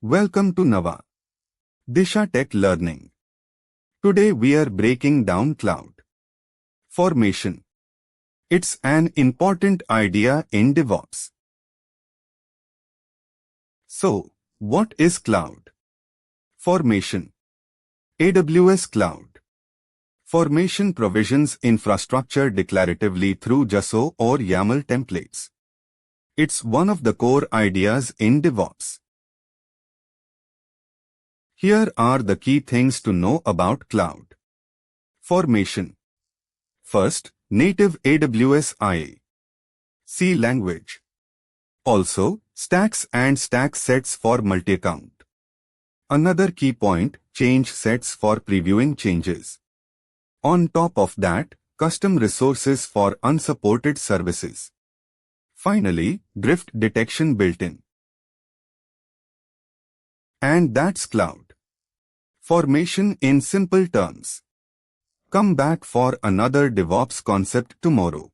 Welcome to Nava Disha Tech Learning. Today we are breaking down cloud formation. It's an important idea in DevOps. So, what is cloud formation? AWS Cloud Formation provisions infrastructure declaratively through JSON or YAML templates. It's one of the core ideas in DevOps. Here are the key things to know about cloud formation. First, native AWS C language. Also, stacks and stack sets for multi-account. Another key point, change sets for previewing changes. On top of that, custom resources for unsupported services. Finally, drift detection built-in. And that's cloud formation in simple terms. Come back for another DevOps concept tomorrow.